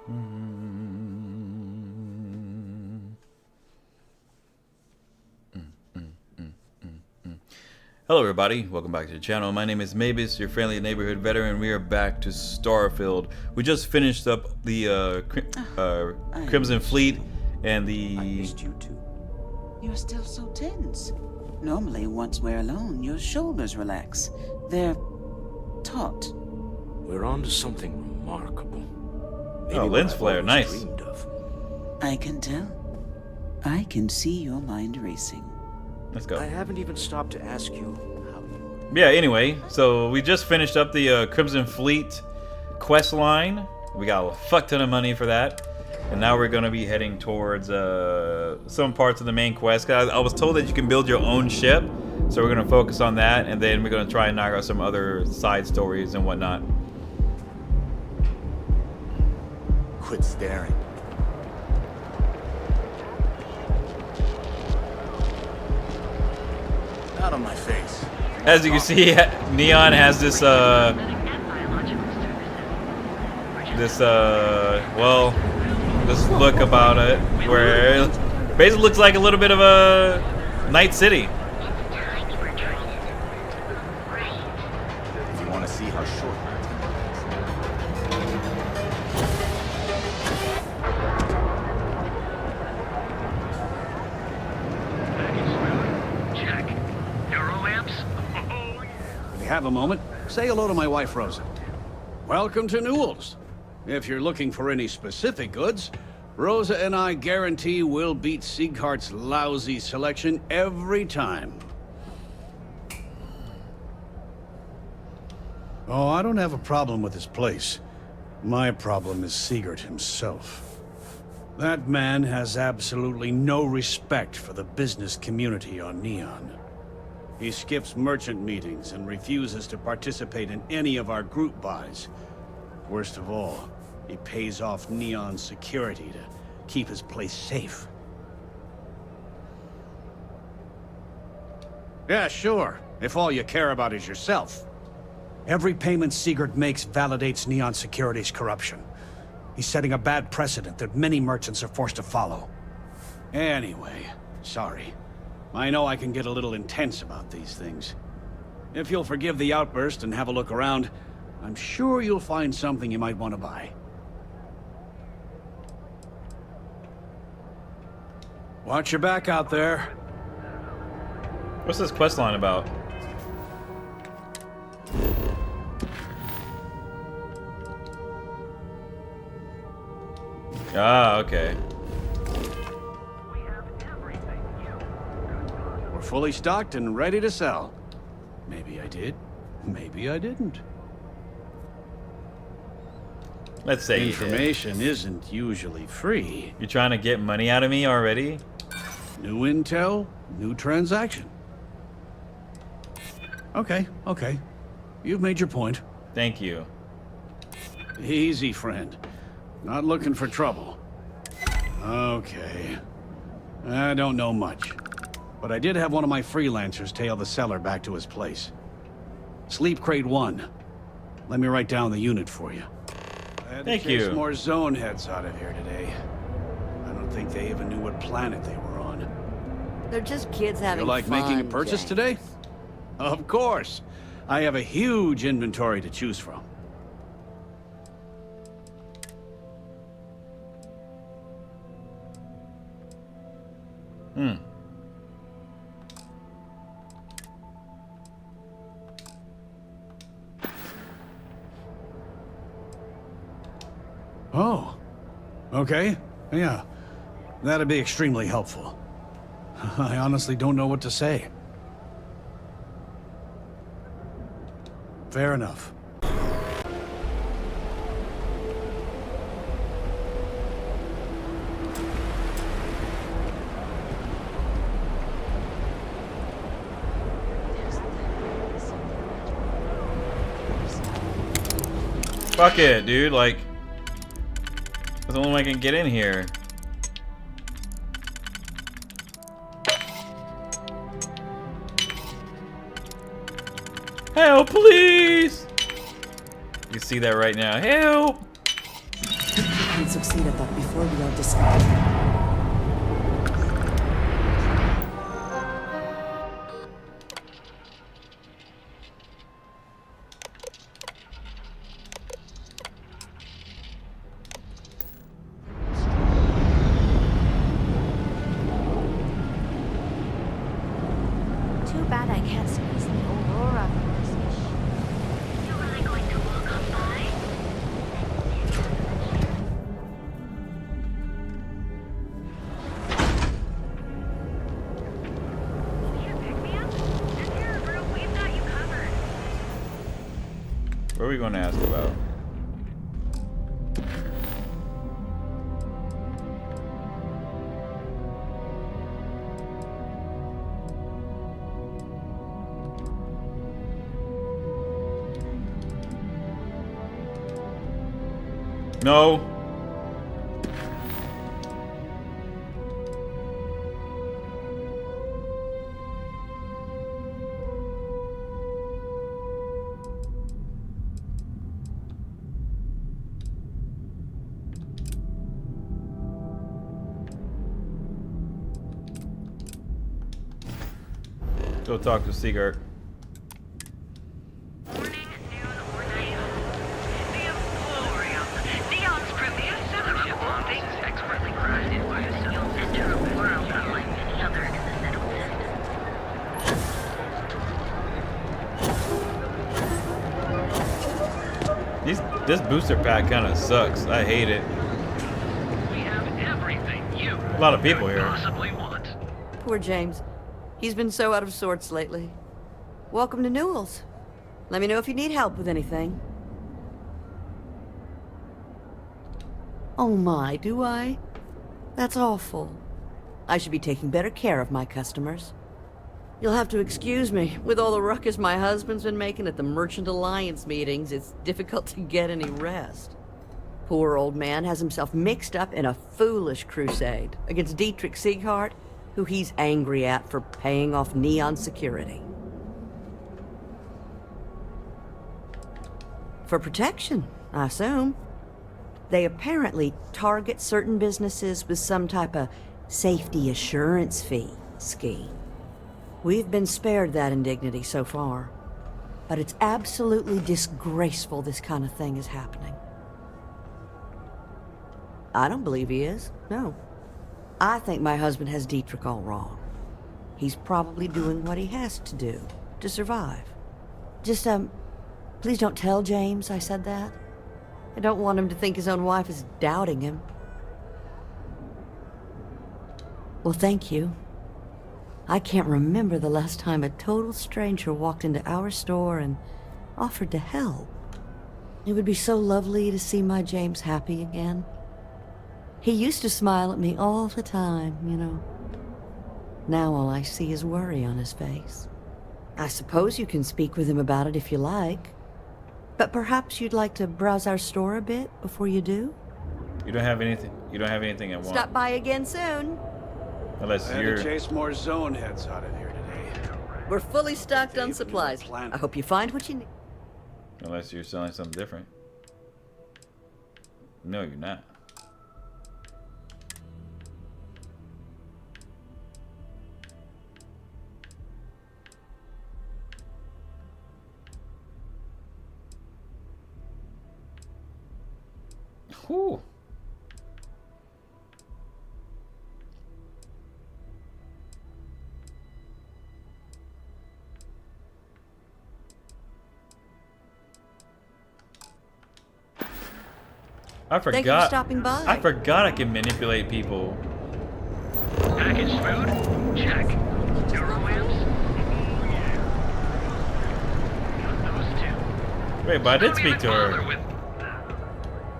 Hello everybody, welcome back to the channel. My name is Mavis, your friendly neighborhood veteran. We are back to StarField. We just finished up the Crimson Fleet and the... I missed you too. You're still so tense. Normally, once we're alone, your shoulders relax. They're taut. We're on to something remarkable. Maybe oh, lens flare, nice. Dreamed of. I can tell. I can see your mind racing. Let's go. I haven't even stopped to ask you how you... Yeah, anyway, so we just finished up the Crimson Fleet quest line. We got a fuck ton of money for that. And now we're going to be heading towards some parts of the main quest. I was told that you can build your own ship. So we're going to focus on that. And then we're going to try and knock out some other side stories and whatnot. Quit staring. Out of my face. As you can see, Neon has this this look about it where it basically looks like a little bit of a Night City. If you want to see how short Have a moment, say hello to my wife, Rosa. Welcome to Newell's. If you're looking for any specific goods, Rosa and I guarantee we'll beat Sieghart's lousy selection every time. Oh, I don't have a problem with this place. My problem is Siegert himself. That man has absolutely no respect for the business community on Neon. He skips merchant meetings and refuses to participate in any of our group buys. Worst of all, he pays off Neon's security to keep his place safe. Yeah, sure, if all you care about is yourself. Every payment Siegert makes validates Neon Security's corruption. He's setting a bad precedent that many merchants are forced to follow. Anyway, sorry. I know I can get a little intense about these things. If you'll forgive the outburst and have a look around, I'm sure you'll find something you might want to buy. Watch your back out there. What's this quest line about? Ah, okay. We're fully stocked and ready to sell. Maybe I did, maybe I didn't. Let's say information isn't usually free. You're trying to get money out of me already? New intel, new transaction. Okay. You've made your point. Thank you. Easy, friend. Not looking for trouble. Okay. I don't know much. But I did have one of my freelancers tail the seller back to his place. Sleep Crate 1. Let me write down the unit for you. Thank Chase you. More zone heads out of here today. I don't think they even knew what planet they were on. They're just kids having Feel like fun, making a purchase Jay. today? Of course. I have a huge inventory to choose from. Oh. Okay. Yeah. That'd be extremely helpful. I honestly don't know what to say. Fair enough. Fuck it, dude. Like, that's the only way I can get in here. Help, please! You see that right now. Help! can succeed at that before we are discovered. Too bad I can't squeeze the Aurora from this ish. You really going to walk on by? Need a pick-me-up? This here is real. We've got you covered. What are we going to ask about? No. Go talk to Sigurd. Morning, noon, or night. The Emporium. Neon's premier solution for things expertly crafted by a you'll enter a world unlike any other in the settled system. This booster pack kind of sucks. I hate it. We have everything you A lot of people could here. possibly want. Poor James. He's been so out of sorts lately. Welcome to Newell's. Let me know if you need help with anything. Oh my, do I? That's awful. I should be taking better care of my customers. You'll have to excuse me. With all the ruckus my husband's been making at the Merchant Alliance meetings, it's difficult to get any rest. Poor old man has himself mixed up in a foolish crusade against Dietrich Sieghart, who he's angry at for paying off Neon security. For protection, I assume. They apparently target certain businesses with some type of safety assurance fee scheme. We've been spared that indignity so far, but it's absolutely disgraceful this kind of thing is happening. I don't believe he is, no. I think my husband has Dietrich all wrong. He's probably doing what he has to do to survive. Just, please don't tell James I said that. I don't want him to think his own wife is doubting him. Well, thank you. I can't remember the last time a total stranger walked into our store and offered to help. It would be so lovely to see my James happy again. He used to smile at me all the time, you know. Now all I see is worry on his face. I suppose you can speak with him about it if you like. But perhaps you'd like to browse our store a bit before you do? You don't have anything. You don't have anything I want. Stop by again soon. Unless I had you're. to chase more zone heads out of here today. We're fully stocked on Dave, supplies. you were planning. I hope you find what you need. Unless you're selling something different. No, you're not. Whew. I forgot. Thank you for stopping by. I forgot I can manipulate people. Packaged food? Check. Neuroamps? Yeah. Got those two. Wait, but I did Don't speak even to bother her. with-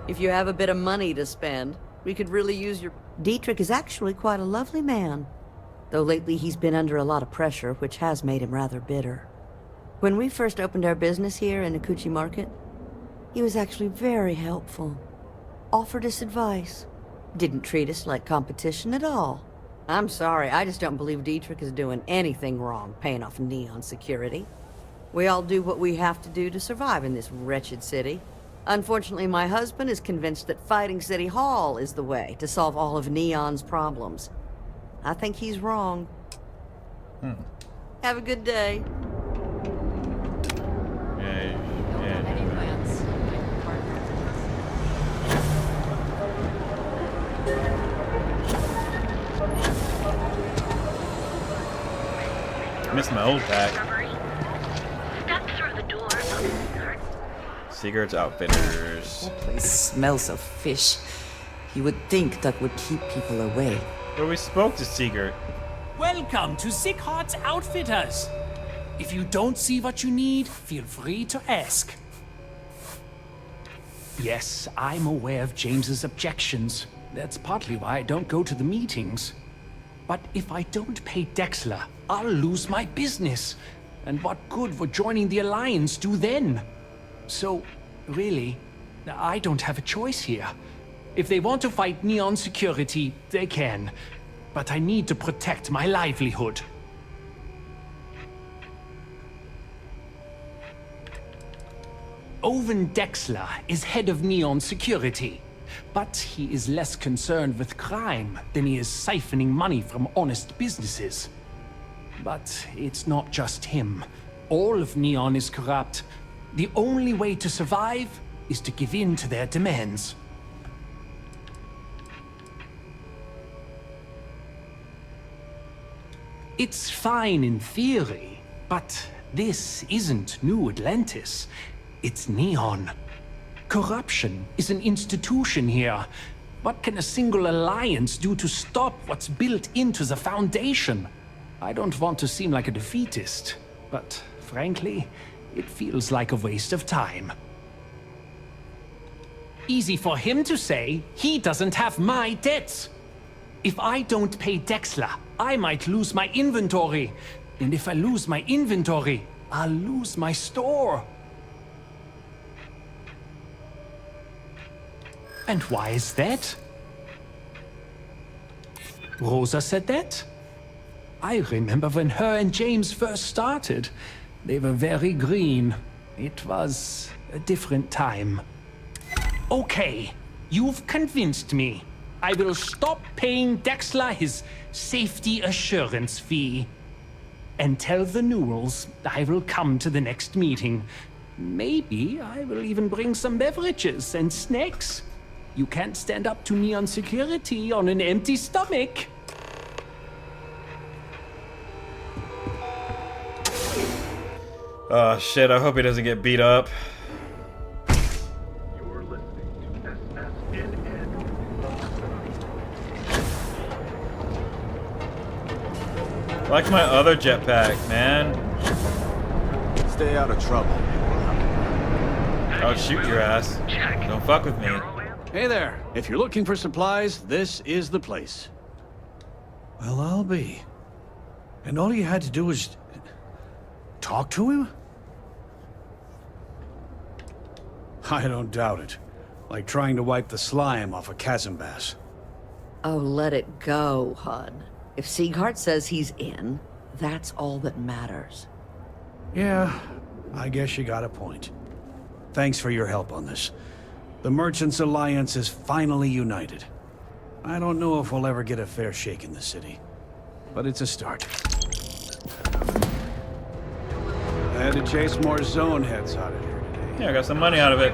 If you have a bit of money to spend, we could really use your... Dietrich is actually quite a lovely man. Though lately he's been under a lot of pressure, which has made him rather bitter. When we first opened our business here in Akuchi Market, he was actually very helpful. Offered us advice. Didn't treat us like competition at all. I'm sorry, I just don't believe Dietrich is doing anything wrong paying off Neon security. We all do what we have to do to survive in this wretched city. Unfortunately, my husband is convinced that fighting City Hall is the way to solve all of Neon's problems. I think he's wrong. Have a good day. Missed my old pack. Step through the door. Sigurd's Outfitters. That place smells of fish. You would think that would keep people away. Where we spoke to Sigurd. Welcome to Sickhart's Outfitters. If you don't see what you need, feel free to ask. Yes, I'm aware of James's objections. That's partly why I don't go to the meetings. But if I don't pay Dexler, I'll lose my business. And what good would joining the Alliance do then? So, really, I don't have a choice here. If they want to fight Neon Security, they can. But I need to protect my livelihood. Owen Dexler is head of Neon Security. But he is less concerned with crime than he is siphoning money from honest businesses. But it's not just him. All of Neon is corrupt. The only way to survive is to give in to their demands. It's fine in theory, but this isn't New Atlantis. It's Neon. Corruption is an institution here. What can a single alliance do to stop what's built into the foundation? I don't want to seem like a defeatist, but frankly, it feels like a waste of time. Easy for him to say, he doesn't have my debts. If I don't pay Dexler, I might lose my inventory. And if I lose my inventory, I'll lose my store. And why is that? Rosa said that? I remember when her and James first started. They were very green. It was a different time. Okay, you've convinced me. I will stop paying Dexler his safety assurance fee. And tell the Newells I will come to the next meeting. Maybe I will even bring some beverages and snacks. You can't stand up to Neon Security on an empty stomach. Oh shit, I hope he doesn't get beat up. You're listening to SSNN. Like my other jetpack, man. Stay out of trouble. I'll shoot your ass. Check. Don't fuck with me. Hey there. If you're looking for supplies, this is the place. Well, I'll be. And all you had to do was talk to him? I don't doubt it. Like trying to wipe the slime off a chasm bass. Oh, let it go, Hud. If Sieghart says he's in, that's all that matters. Yeah, I guess you got a point. Thanks for your help on this. The Merchants Alliance is finally united. I don't know if we'll ever get a fair shake in the city, but it's a start. I had to chase more zone heads out of here today. Yeah, I got some money out of it.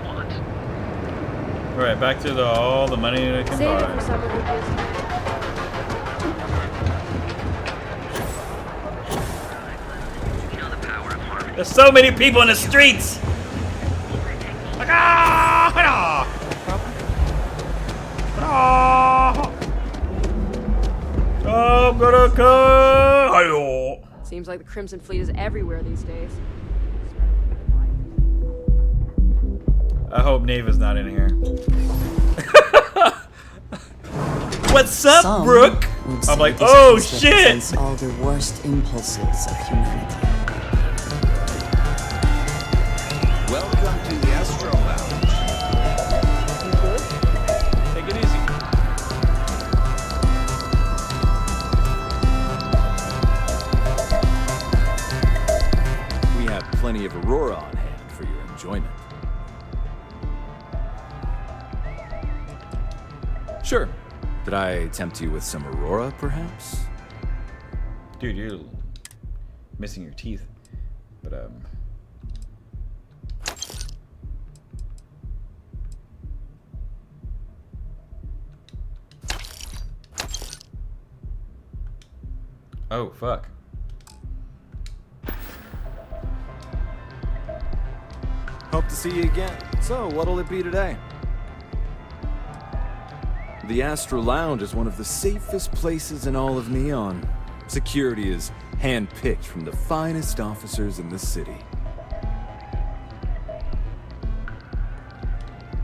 Alright, back to all the money I can Save it for buy. summer vacation. You know the power of harmony. There's so many people in the streets! Like, ah, ah, ah. I'm gonna go. Seems like the Crimson Fleet is everywhere these days. I hope Neva's not in here. What's up, Some Brooke? would I'm say like, this oh place shit! represents all the worst impulses of humanity. Welcome to the Astro Lounge. Take it easy. We have plenty of Aurora on hand for your enjoyment. Sure. Did I tempt you with some Aurora, perhaps? Dude, you're missing your teeth. But, oh, fuck. Hope to see you again. So, what'll it be today? The Astro Lounge is one of the safest places in all of Neon. Security is hand-picked from the finest officers in the city.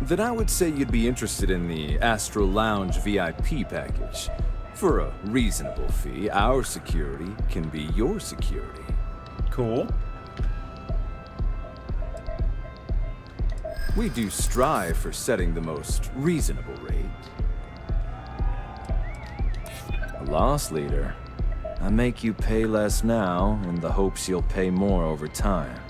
Then I would say you'd be interested in the Astro Lounge VIP package. For a reasonable fee, our security can be your security. Cool. We do strive for setting the most reasonable rate. A loss leader. I make you pay less now in the hopes you'll pay more over time.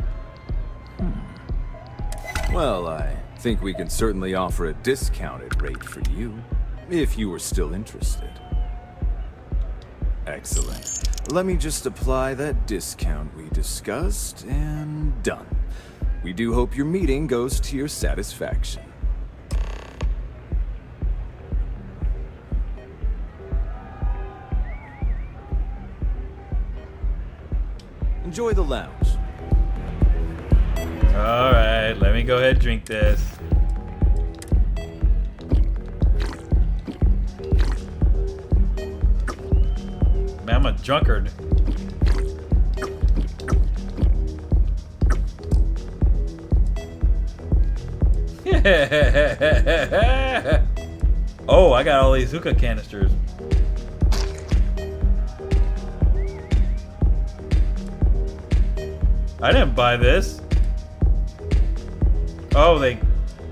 Well, I think we can certainly offer a discounted rate for you, if you were still interested. Excellent. Let me just apply that discount we discussed, and done. We do hope your meeting goes to your satisfaction. Enjoy the lounge. Alright, let me go ahead and drink this. Man, I'm a drunkard. Oh, I got all these hookah canisters. I didn't buy this. Oh, they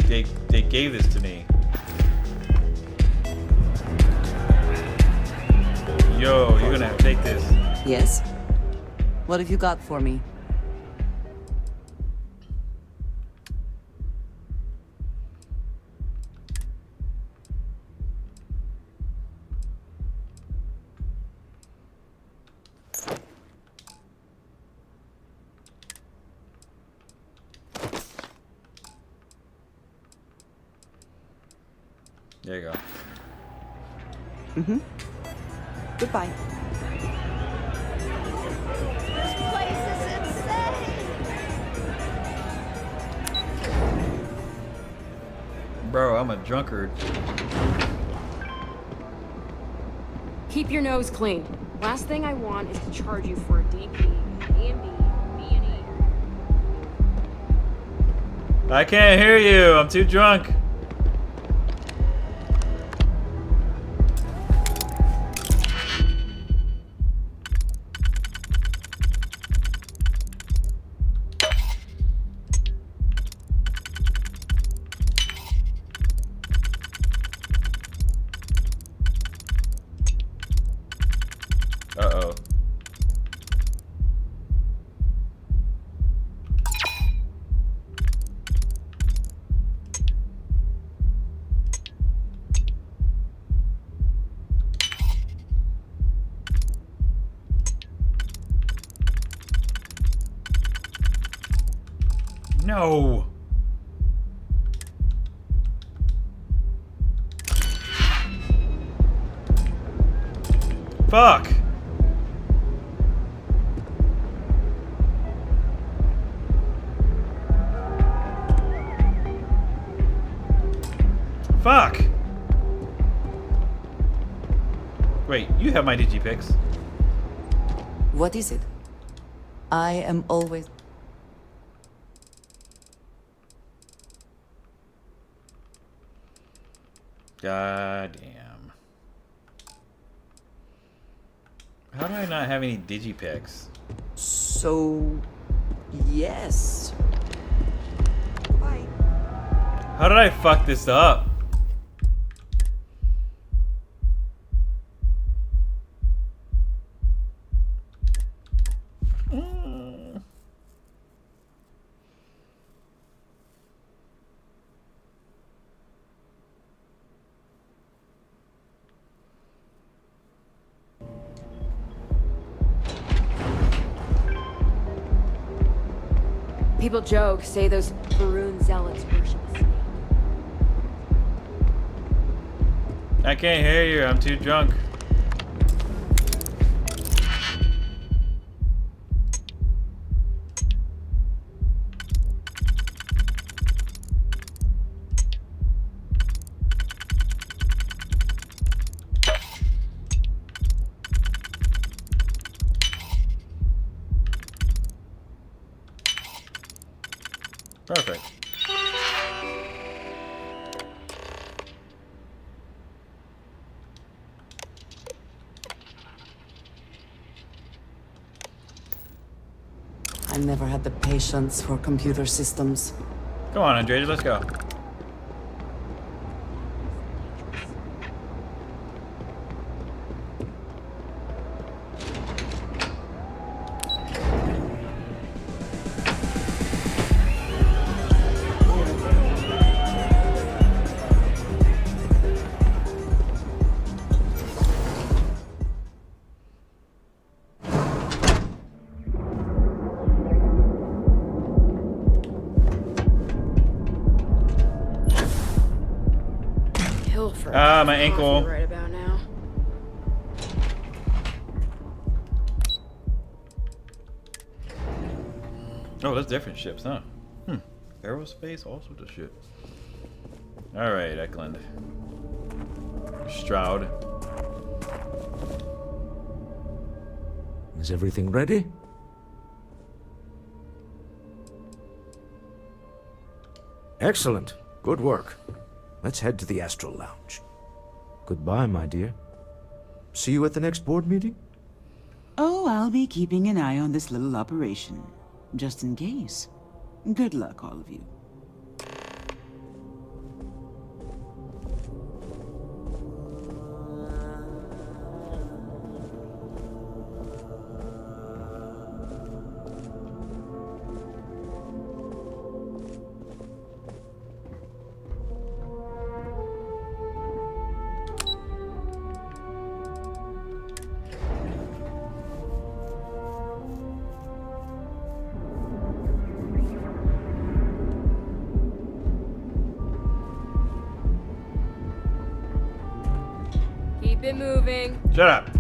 gave this to me. Yo, you're gonna have to take this. Yes? What have you got for me? There you go. Mm-hmm. Goodbye. This place is insane! Bro, I'm a drunkard. Keep your nose clean. Last thing I want is to charge you for a DP, B&B, B&E. I can't hear you. I'm too drunk. Uh-oh. No. Fuck. Fuck. Wait, you have my digipix. What is it? I am always... God damn. How do I not have any digipix? So... yes. Bye. How did I fuck this up? People joke, say those Varun zealots worship a snake. I can't hear you. I'm too drunk. Perfect. I never had the patience for computer systems. Come on, Andrea, let's go. Ah, my ankle. Right about now. Oh, that's different ships, huh? Aerospace, all sorts of shit. Alright, Eklund. Stroud. Is everything ready? Excellent. Good work. Let's head to the Astral Lounge. Goodbye, my dear. See you at the next board meeting? Oh, I'll be keeping an eye on this little operation, just in case. Good luck, all of you. Keep it moving. Shut up.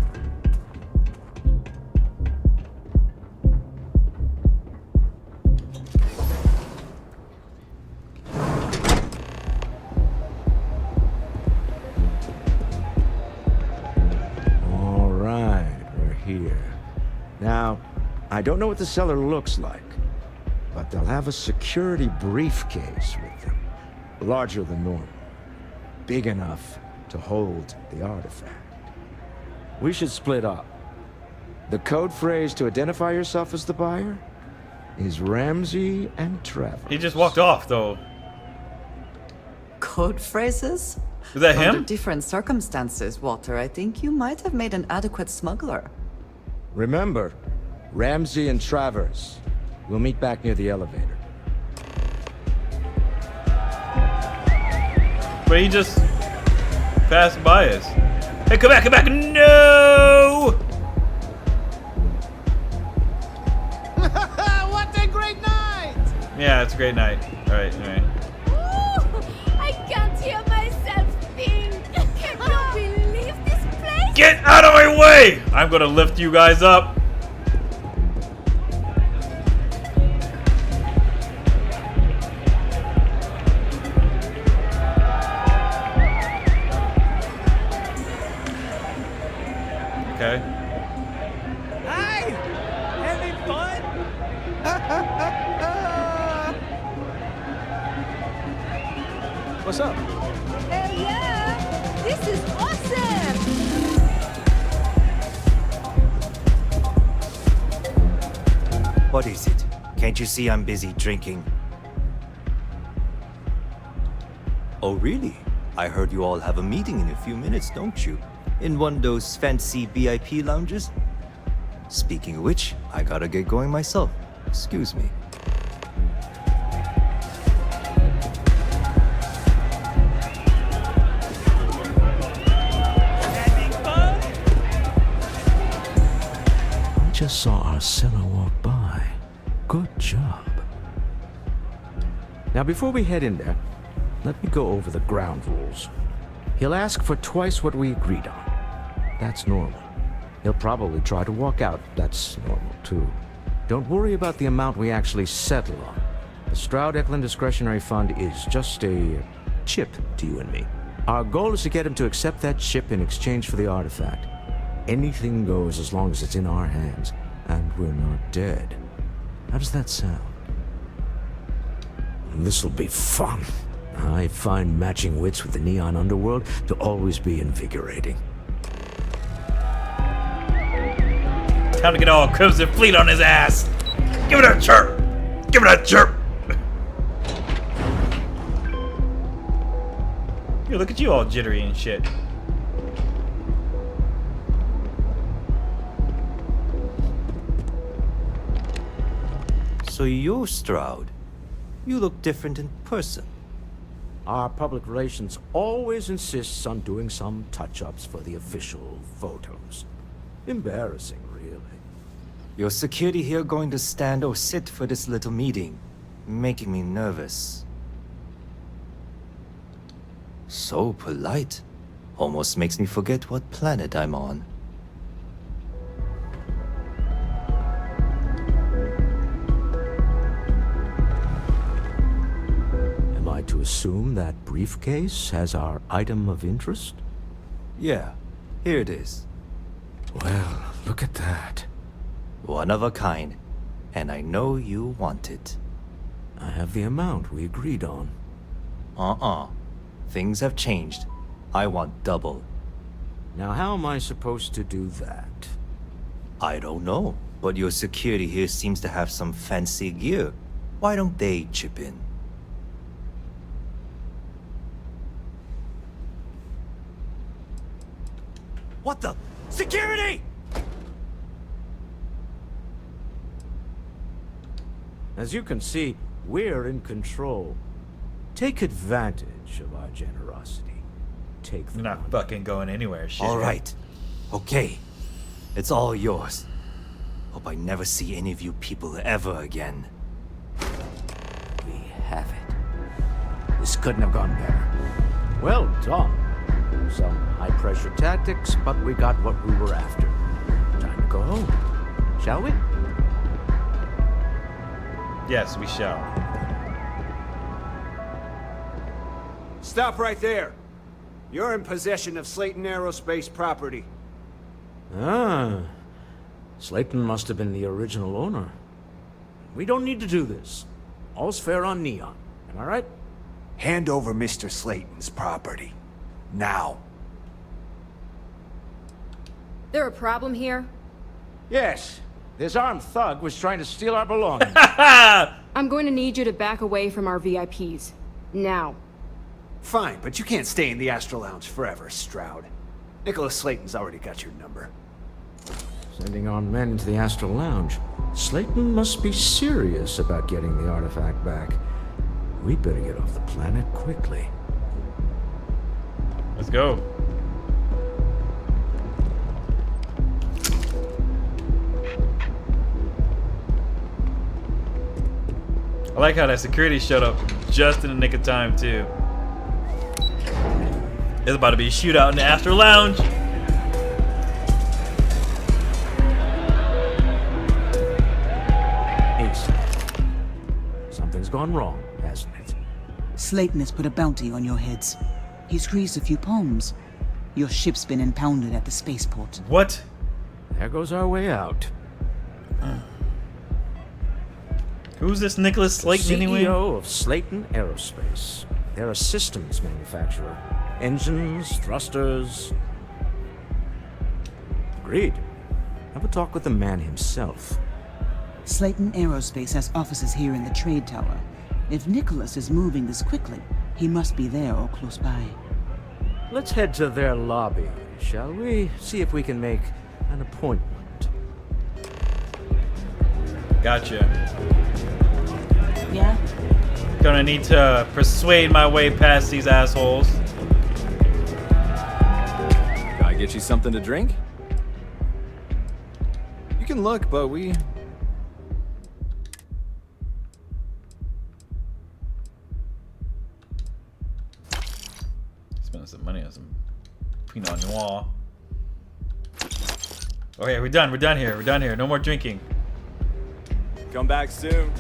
All right, we're here. Now, I don't know what the cellar looks like, but they'll have a security briefcase with them. Larger than normal. Big enough to hold the artifact. We should split up. The code phrase to identify yourself as the buyer is Ramsey and Trevor. He just walked off, though. Code phrases? Is that Under him? different circumstances, Walter, I think you might have made an adequate smuggler. Remember, Ramsey and Travers. We'll meet back near the elevator. But he just passed by us. Hey, come back, come back! No! What a great night! Yeah, it's a great night. Alright, anyway. I can't hear myself think. Can you believe this place? Get out of my way! I'm gonna lift you guys up. Okay. Hi! Having fun? What's up? Hell yeah! This is awesome! What is it? Can't you see I'm busy drinking? Oh, really? I heard you all have a meeting in a few minutes, don't you? In one of those fancy VIP lounges? Speaking of which, I gotta get going myself. Excuse me. I just saw our cellar walk by. Good job. Now, before we head in there, let me go over the ground rules. He'll ask for twice what we agreed on. That's normal. He'll probably try to walk out. That's normal, too. Don't worry about the amount we actually settle on. The Stroud-Eklund Discretionary Fund is just a chip to you and me. Our goal is to get him to accept that chip in exchange for the artifact. Anything goes as long as it's in our hands, and we're not dead. How does that sound? This'll be fun. I find matching wits with the Neon Underworld to always be invigorating. Time to get all Crimson Fleet on his ass! Give it a chirp! Give it a chirp! Yo, look at you all jittery and shit. So you're Stroud. You look different in person. Our public relations always insists on doing some touch-ups for the official photos. Embarrassing, really. Your security here going to stand or sit for this little meeting, making me nervous. So polite. Almost makes me forget what planet I'm on. Am I to assume that briefcase has our item of interest? Yeah, here it is. Well, look at that. One of a kind, and I know you want it. I have the amount we agreed on. Things have changed. I want double. Now, how am I supposed to do that? I don't know, but your security here seems to have some fancy gear. Why don't they chip in? What the? Security! As you can see, we're in control. Take advantage of our generosity. Take the You're not fucking going anywhere, shit. All right. Okay. It's all yours. Hope I never see any of you people ever again. We have it. This couldn't have gone better. Well done. Some high-pressure tactics, but we got what we were after. Time to go home. Shall we? Yes, we shall. Stop right there. You're in possession of Slayton Aerospace property. Ah. Slayton must have been the original owner. We don't need to do this. All's fair on Neon. Am I right? Hand over Mr. Slayton's property. Now. There a problem here? Yes. This armed thug was trying to steal our belongings. I'm going to need you to back away from our VIPs. Now. Fine, but you can't stay in the Astro Lounge forever, Stroud. Nicholas Slayton's already got your number. Sending our men into the Astral Lounge. Slayton must be serious about getting the artifact back. We'd better get off the planet quickly. Let's go. I like how that security showed up just in the nick of time, too. There's about to be a shootout in the Astro Lounge. Ace. Something's gone wrong, hasn't it? Slayton has put a bounty on your heads. He's greased a few palms. Your ship's been impounded at the spaceport. What? There goes our way out. Who's this Nicholas Slayton anyway? CEO of Slayton Aerospace. They're a systems manufacturer. Engines, thrusters. Agreed. Have a talk with the man himself. Slayton Aerospace has offices here in the trade tower. If Nicholas is moving this quickly, he must be there or close by. Let's head to their lobby, shall we? See if we can make an appointment. Gotcha. Yeah? Gonna need to persuade my way past these assholes. Can I get you something to drink? You can look, but Spending some money on some Pinot Noir. Okay, we're done. We're done here. We're done here. No more drinking. Come back soon.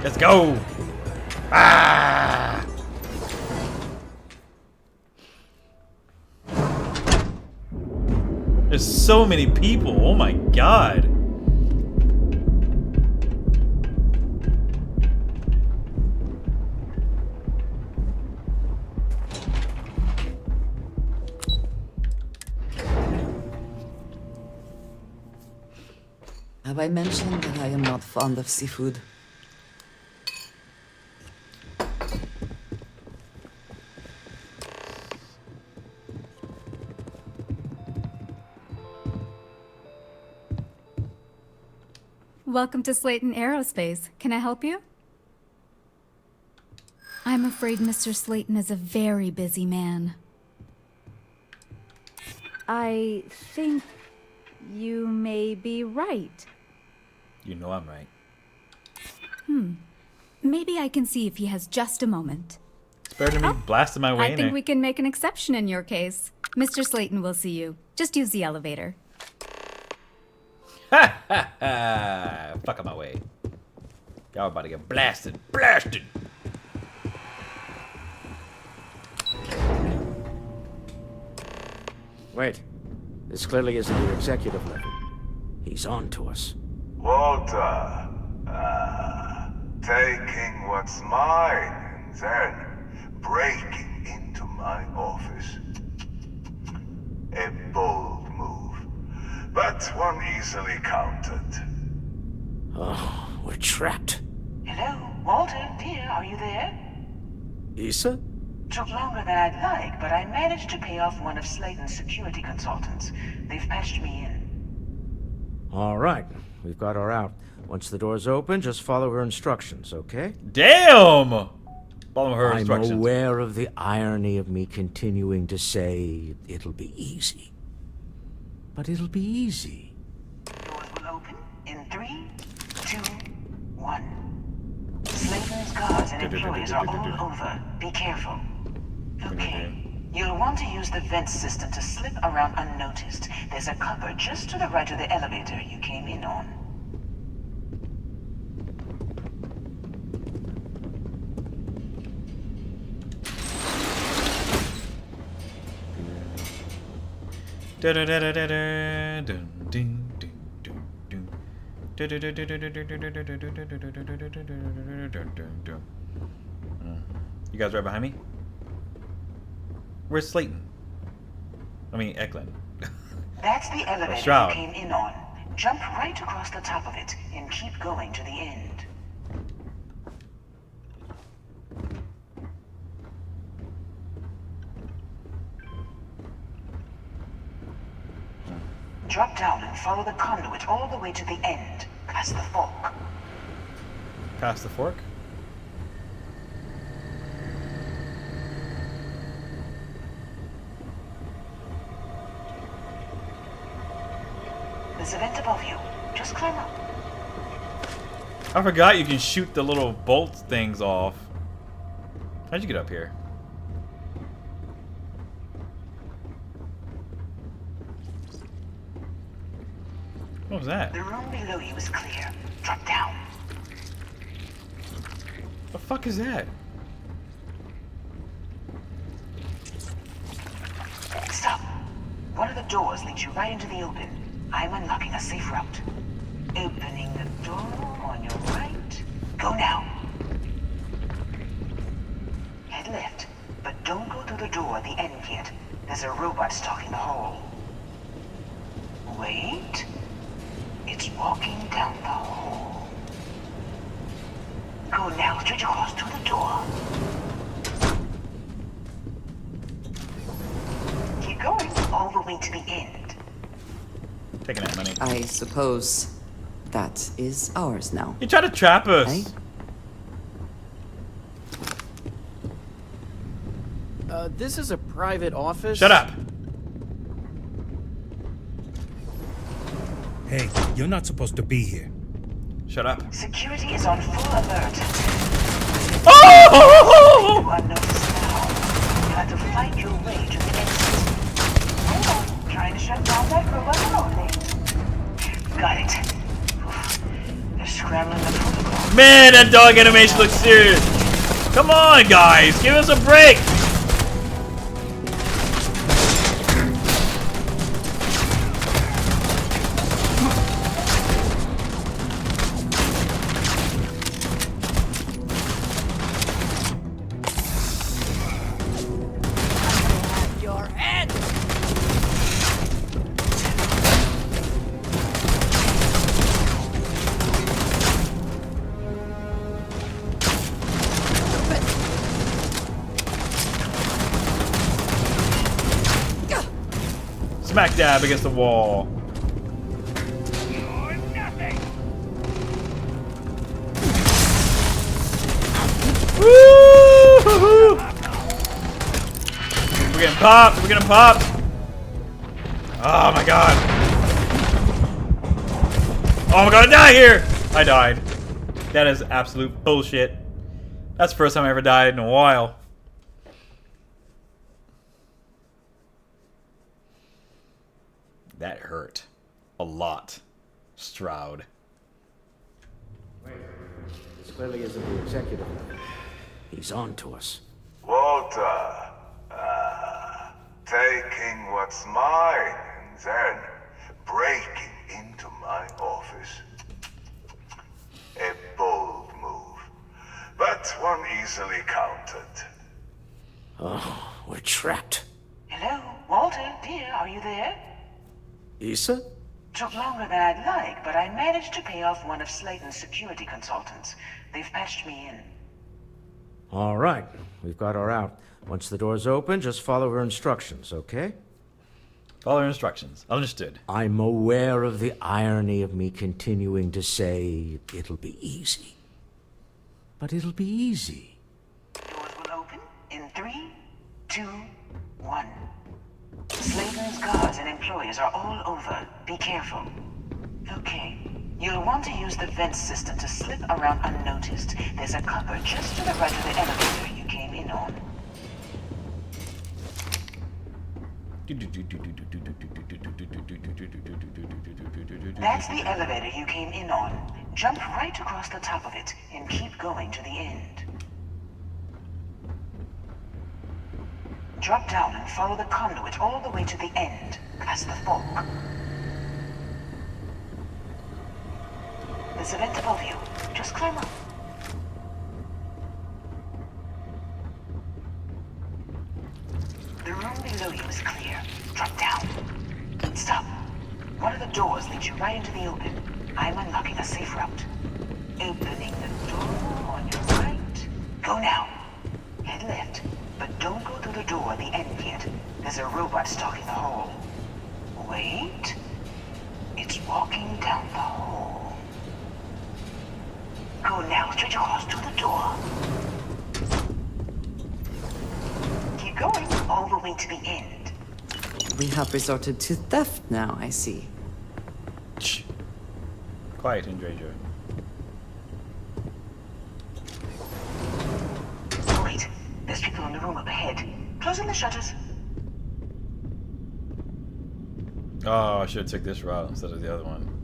Let's go! Ah! There's so many people. Oh my god. Have I mentioned that I am not fond of seafood? Welcome to Slayton Aerospace. Can I help you? I'm afraid Mr. Slayton is a very busy man. I think you may be right. You know I'm right. Maybe I can see if he has just a moment. It's better than me blasting my way I in think there. we can make an exception in your case. Mr. Slayton will see you. Just use the elevator. Ha ha ha! Fuck out my way. Y'all about to get blasted. Blasted! Wait. This clearly isn't your executive level. He's on to us. Walter. Taking what's mine and then breaking into my office. A bold move, but one easily countered. Oh, we're trapped. Hello, Walter, dear, are you there? Issa? Took longer than I'd like, but I managed to pay off one of Slayton's security consultants. They've patched me in. All right. We've got her out. Once the door's open, just follow her instructions, okay? Damn! Follow her instructions. I'm aware of the irony of me continuing to say it'll be easy. But it'll be easy. Doors will open in 3, 2, 1. Slayton's guards and employees are all over. Be careful. Okay. You'll want to use the vent system to slip around unnoticed. There's a cupboard just to the right of the elevator you came in on. You guys right behind me? Where's Slayton? I mean, Eklund. That's the elevator Shroud. you came in on. Jump right across the top of it and keep going to the end. Drop down and follow the conduit all the way to the end, past the fork. Past the fork? There's a vent above you. Just climb up. I forgot you can shoot the little bolt things off. How'd you get up here? What was that? The room below you is clear. Drop down. The fuck is that? Stop. One of the doors leads you right into the open. I'm unlocking a safe route. Opening the door on your right. Go now. Head left, but don't go through the door at the end yet. There's a robot stalking the hall. Wait. It's walking down the hall. Go now, straight across to the door. Keep going all the way to the end. Taking that money. I suppose that is ours now. You tried to trap us. Right? This is a private office. Shut up! Hey, you're not supposed to be here. Shut up. Security is on full alert. Oh! You are noticed now. You have to fight your way to the exit. Hold on, trying to shut down that robot remotely. Got it. Oof. They're scrambling the protocol. Man, that dog animation looks serious. Come on, guys, give us a break. Smack dab against the wall. Woo! We're getting popped. We're getting popped. Oh my god. Oh my god, I die here. I died. That is absolute bullshit. That's the first time I ever died in a while. That hurt. A lot. Stroud. This clearly isn't the executive. He's on to us. Walter, taking what's mine and then breaking into my office. A bold move, but one easily countered. Oh, we're trapped. Hello, Walter, dear, are you there? Issa? Took longer than I'd like, but I managed to pay off one of Slayton's security consultants. They've patched me in. All right, we've got her out. Once the door's open, just follow her instructions, okay? Follow her instructions. Understood. I'm aware of the irony of me continuing to say it'll be easy. But it'll be easy. Doors will open in 3, 2, 1. Slayton's guards and employees are all over. Be careful. Okay. You'll want to use the vent system to slip around unnoticed. There's a cupboard just to the right of the elevator you came in on. That's the elevator you came in on. Jump right across the top of it and keep going to the end. Drop down and follow the conduit all the way to the end, past the fork. There's a vent above you. Just climb up. The room below you is clear. Drop down. Stop. One of the doors leads you right into the open. I'm unlocking a safe route. Opening the door on your right. Go now. Head left, but don't go through the door at the end yet. There's a robot stalking the hall. Wait. It's walking down the hall. Go now, straight across to the door. Keep going all the way to the end. We have resorted to theft now, I see. Shh. Quiet, Indraja. Wait, there's people in the room up ahead. Closing the shutters. Oh, I should have took this route instead of the other one.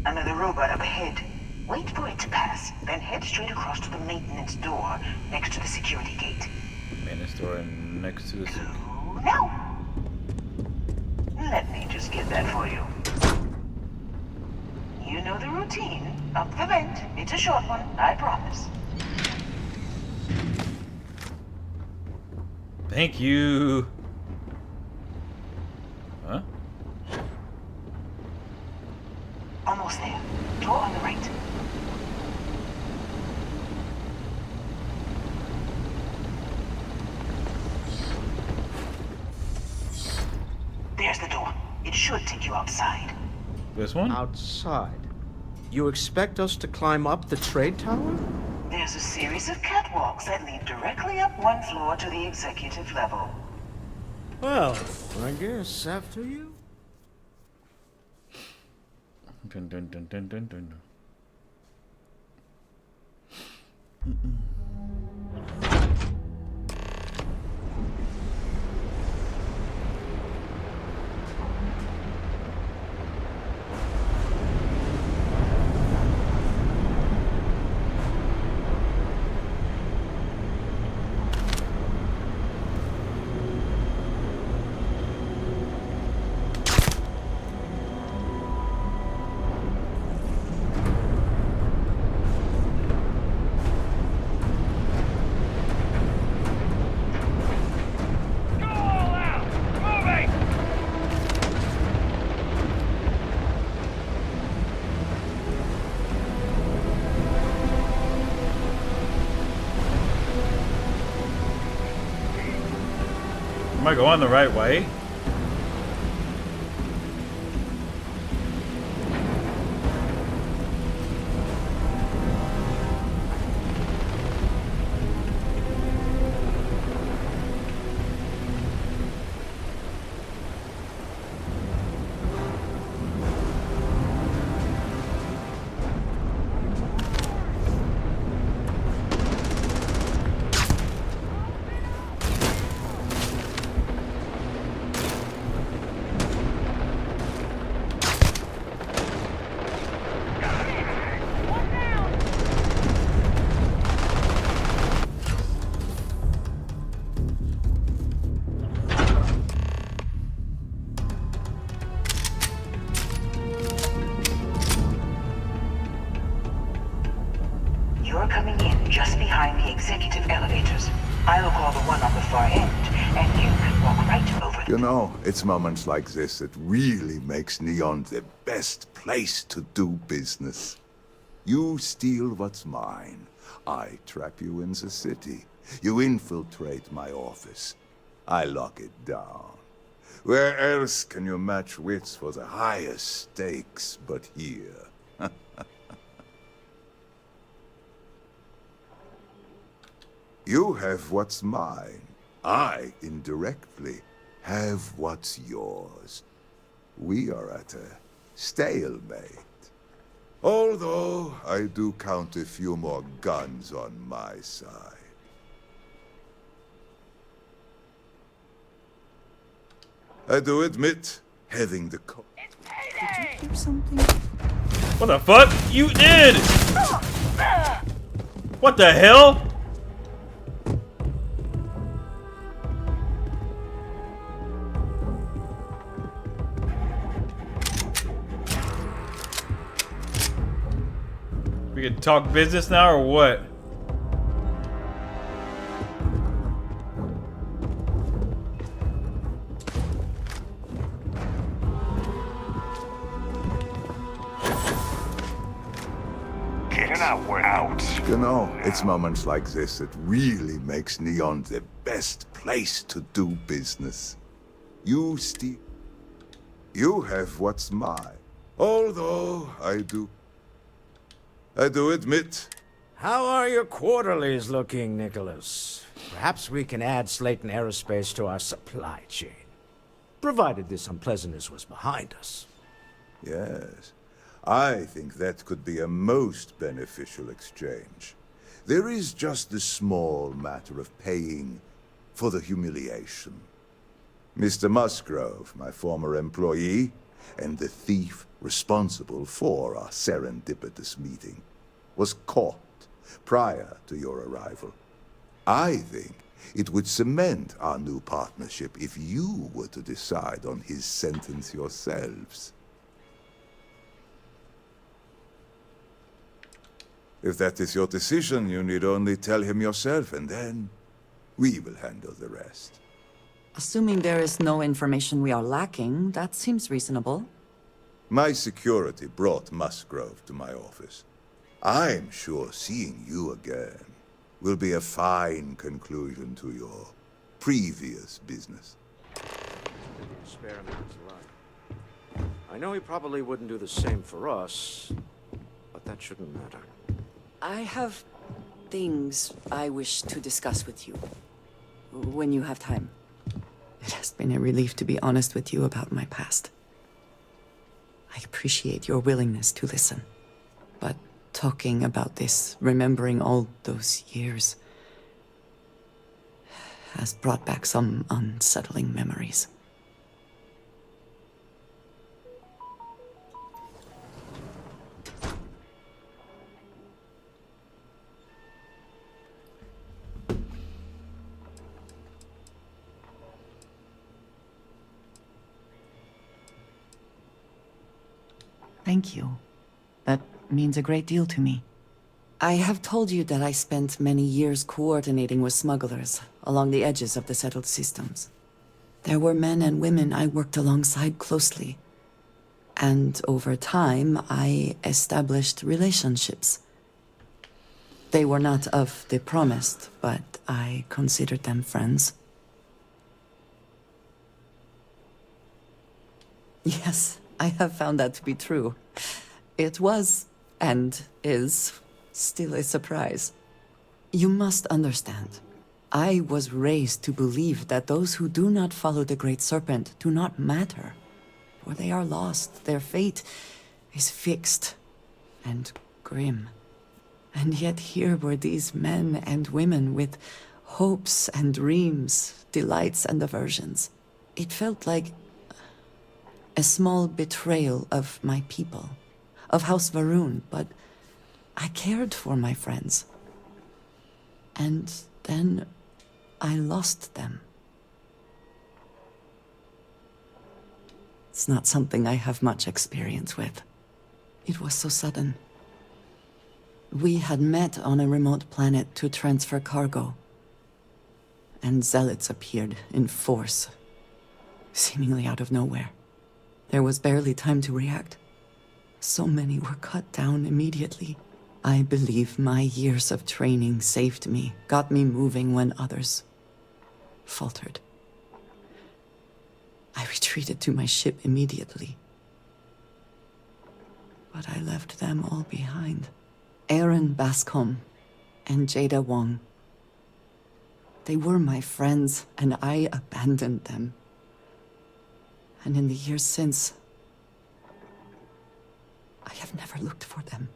Another robot up ahead. Wait for it to pass, then head straight across to the maintenance door next to the security gate. Maintenance door next to the... Now! Let me just get that for you. You know the routine. Up the vent. It's a short one, I promise. Thank you. Huh? Almost there. Door on the right. There's the door. It should take you outside. This one? Outside? You expect us to climb up the trade tower? There There's a series of catwalks that lead directly up one floor to the executive level. Well, I guess after you. Dun, dun, dun, dun, dun, dun. Am I going the right way? You're coming in just behind the executive elevators. I'll call the one on the far end, and you can walk right over. You know, it's moments like this that really makes Neon the best place to do business. You steal what's mine. I trap you in the city. You infiltrate my office. I lock it down. Where else can you match wits for the highest stakes but here? You have what's mine. I, indirectly, have what's yours. We are at a stalemate. Although, I do count a few more guns on my side. I do admit, having the Did you do something? What the fuck? You did! What the hell? We can talk business now or what? Get out. You know, it's moments like this that really makes Neon the best place to do business. You steal. You have what's mine. Although, I do admit. How are your quarterlies looking, Nicholas? Perhaps we can add Slayton Aerospace to our supply chain. Provided this unpleasantness was behind us. Yes. I think that could be a most beneficial exchange. There is just the small matter of paying for the humiliation. Mr. Musgrove, my former employee, and the thief responsible for our serendipitous meeting, was caught prior to your arrival. I think it would cement our new partnership if you were to decide on his sentence yourselves. If that is your decision, you need only tell him yourself, and then we will handle the rest. Assuming there is no information we are lacking, that seems reasonable. My security brought Musgrove to my office. I'm sure seeing you again will be a fine conclusion to your previous business. Spare a man's life. I know he probably wouldn't do the same for us, but that shouldn't matter. I have things I wish to discuss with you. When you have time. It has been a relief to be honest with you about my past. I appreciate your willingness to listen. But talking about this, remembering all those years, has brought back some unsettling memories. Thank you. That means a great deal to me. I have told you that I spent many years coordinating with smugglers along the edges of the settled systems. There were men and women I worked alongside closely. And over time, I established relationships. They were not of the promised, but I considered them friends. Yes, I have found that to be true. It was, and is, still a surprise. You must understand. I was raised to believe that those who do not follow the Great Serpent do not matter. For they are lost. Their fate is fixed and grim. And yet here were these men and women with hopes and dreams, delights and aversions. It felt like a small betrayal of my people, of House Varun, but I cared for my friends. And then I lost them. It's not something I have much experience with. It was so sudden. We had met on a remote planet to transfer cargo, and zealots appeared in force, seemingly out of nowhere. There was barely time to react. So many were cut down immediately. I believe my years of training saved me, got me moving when others faltered. I retreated to my ship immediately. But I left them all behind. Aaron Bascom and Jada Wong. They were my friends, and I abandoned them. And in the years since, I have never looked for them.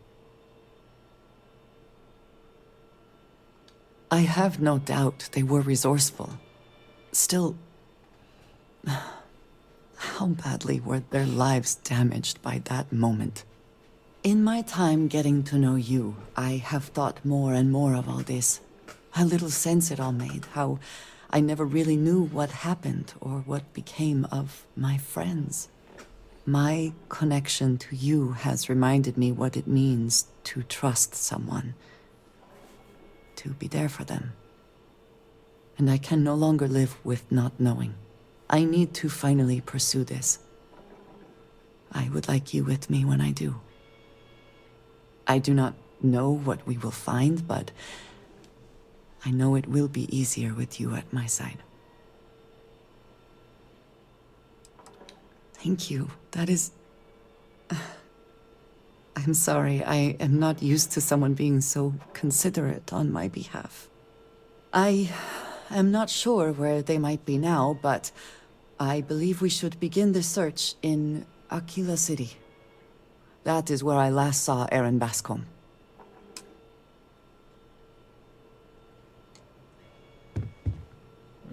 I have no doubt they were resourceful. Still, how badly were their lives damaged by that moment? In my time getting to know you, I have thought more and more of all this. How little sense it all made, how I never really knew what happened or what became of my friends. My connection to you has reminded me what it means to trust someone, to be there for them. And I can no longer live with not knowing. I need to finally pursue this. I would like you with me when I do. I do not know what we will find, but I know it will be easier with you at my side. Thank you. That is... I'm sorry. I am not used to someone being so considerate on my behalf. I am not sure where they might be now, but I believe we should begin the search in Aquila City. That is where I last saw Aaron Bascom.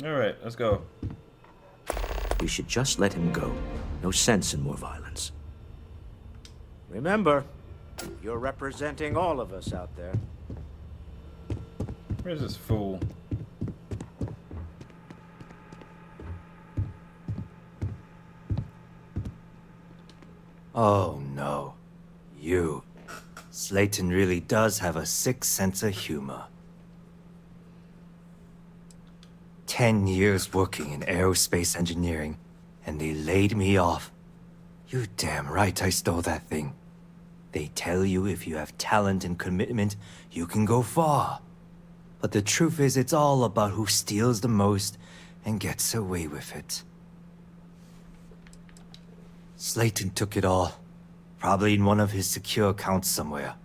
Alright, let's go. We should just let him go. No sense in more violence. Remember, you're representing all of us out there. Where's this fool? Oh no. You. Slayton really does have a sick sense of humor. 10 years working in aerospace engineering, and they laid me off. You're damn right I stole that thing. They tell you if you have talent and commitment, you can go far. But the truth is, it's all about who steals the most and gets away with it. Slayton took it all. Probably in one of his secure accounts somewhere.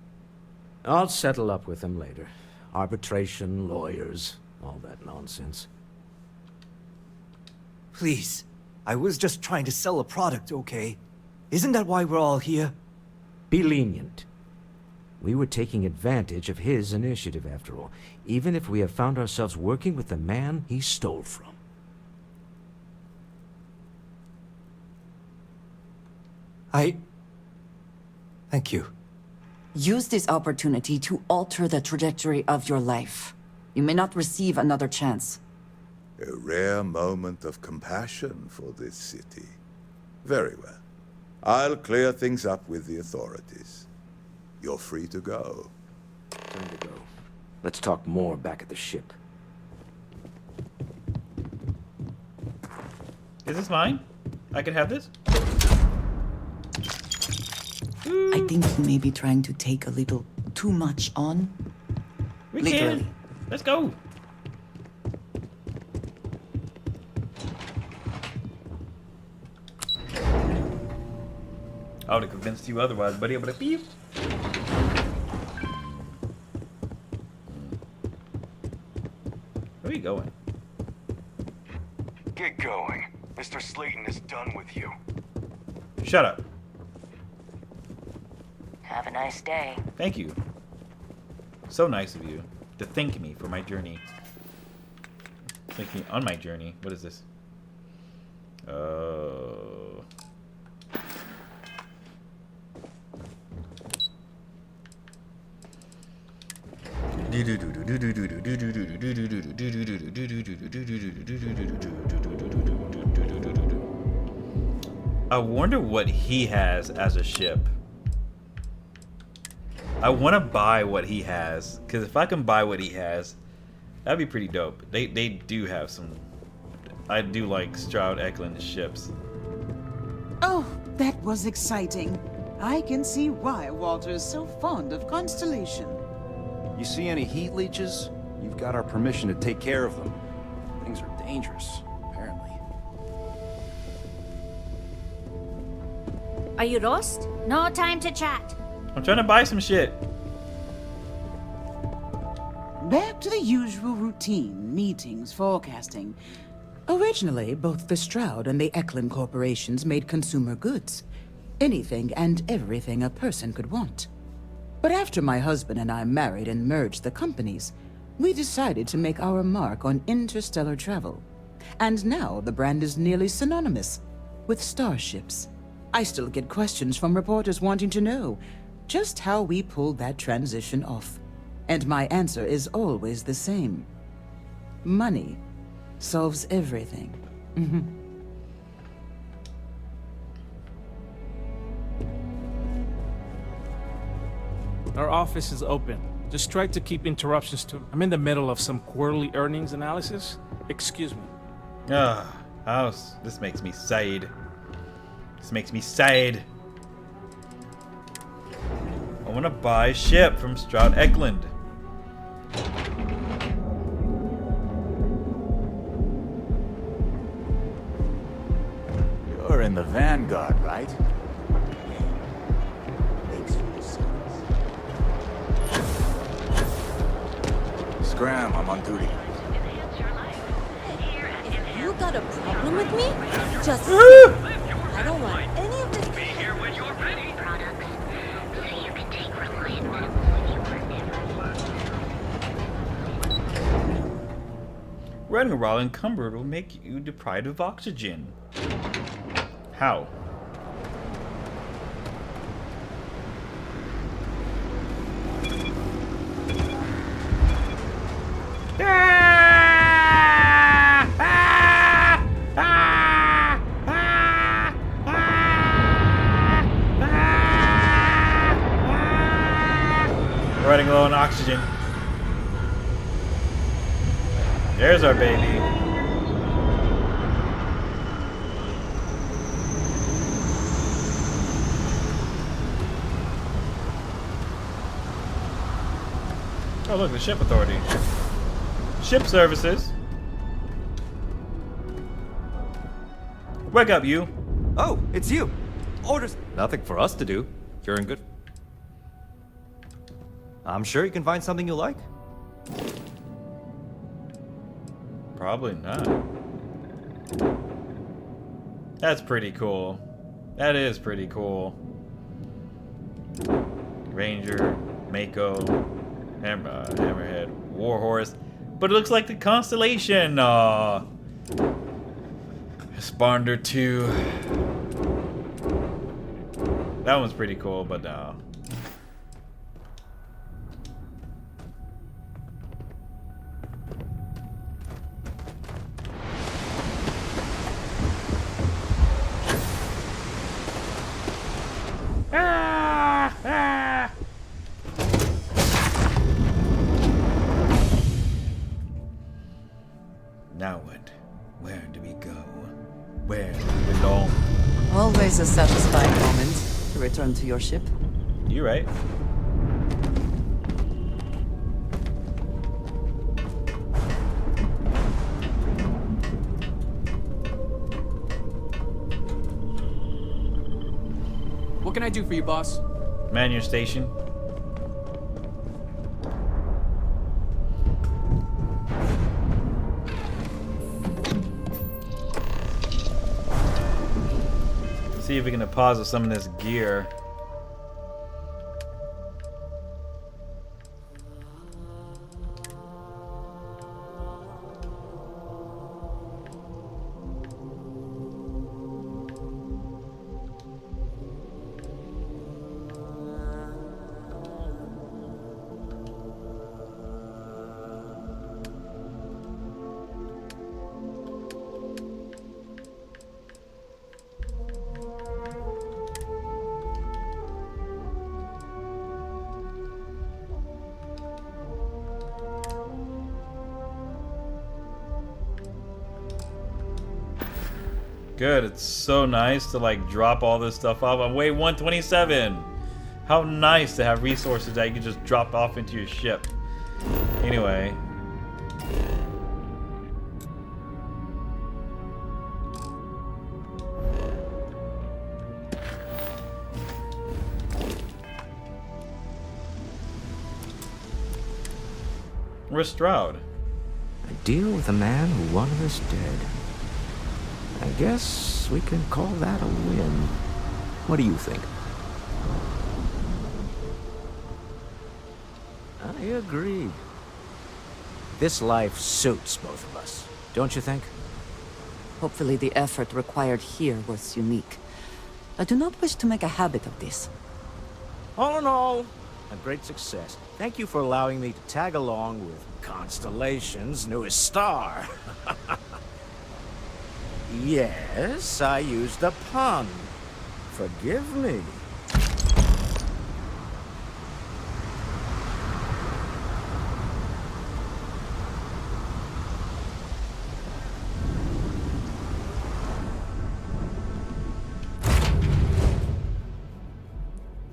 I'll settle up with him later. Arbitration, lawyers, all that nonsense. Please. I was just trying to sell a product, okay? Isn't that why we're all here? Be lenient. We were taking advantage of his initiative, after all, even if we have found ourselves working with the man he stole from. Thank you. Use this opportunity to alter the trajectory of your life. You may not receive another chance. A rare moment of compassion for this city. Very well. I'll clear things up with the authorities. You're free to go. Time to go. Let's talk more back at the ship. Is this mine? I can have this? I think you may be trying to take a little too much on. We Literally. can. Let's go. I would have convinced you otherwise, buddy. But beep. Where are you going? Get going. Mr. Slayton is done with you. Shut up. Have a nice day. Thank you. So nice of you to thank me for my journey. Thank me on my journey. What is this? I wonder what he has as a ship. I want to buy what he has, because if I can buy what he has, that'd be pretty dope. They do have some. I do like Stroud Eklund's ships. Oh, that was exciting. I can see why Walter is so fond of Constellation. You see any heat leeches? You've got our permission to take care of them. Things are dangerous, apparently. Are you lost? No time to chat. I'm trying to buy some shit. Back to the usual routine, meetings, forecasting. Originally, both the Stroud and the Eklund corporations made consumer goods. Anything and everything a person could want. But after my husband and I married and merged the companies, we decided to make our mark on interstellar travel. And now the brand is nearly synonymous with starships. I still get questions from reporters wanting to know just how we pulled that transition off. And my answer is always the same. Money solves everything. Our office is open. Just try to keep interruptions to... I'm in the middle of some quarterly earnings analysis. Excuse me. House. This makes me sad. This makes me sad. I want to buy a ship from Stroud Eklund. You're in the Vanguard, right? Scram, I'm on duty. You got a problem with me? Just I don't want any of this. Be here when you're ready. Products, so you can take Reliant Medical with you wherever. Running around encumbered will make you deprived of oxygen. How? Running low on oxygen. There's our baby. Oh look, the ship authority. Ship services. Wake up, you. Oh, it's you. Orders. Nothing for us to do. You're in good. I'm sure you can find something you like. Probably not. That's pretty cool. That is pretty cool. Ranger, Mako, Hammerhead, Warhorse. But it looks like the Constellation. Spawner 2. That one's pretty cool, but no. Now what? Where do we go? Where do we belong? Always a satisfying moment to return to your ship. You right. What can I do for you, boss? Man your station. See if we can deposit some of this gear. Good, it's so nice to like drop all this stuff off. I'm way 127. How nice to have resources that you can just drop off into your ship. Anyway. Where's Stroud? A deal with a man who wanted us dead. I guess we can call that a win. What do you think? I agree. This life suits both of us, don't you think? Hopefully the effort required here was unique. I do not wish to make a habit of this. All in all, a great success. Thank you for allowing me to tag along with Constellation's newest star. Yes, I used a pun. Forgive me.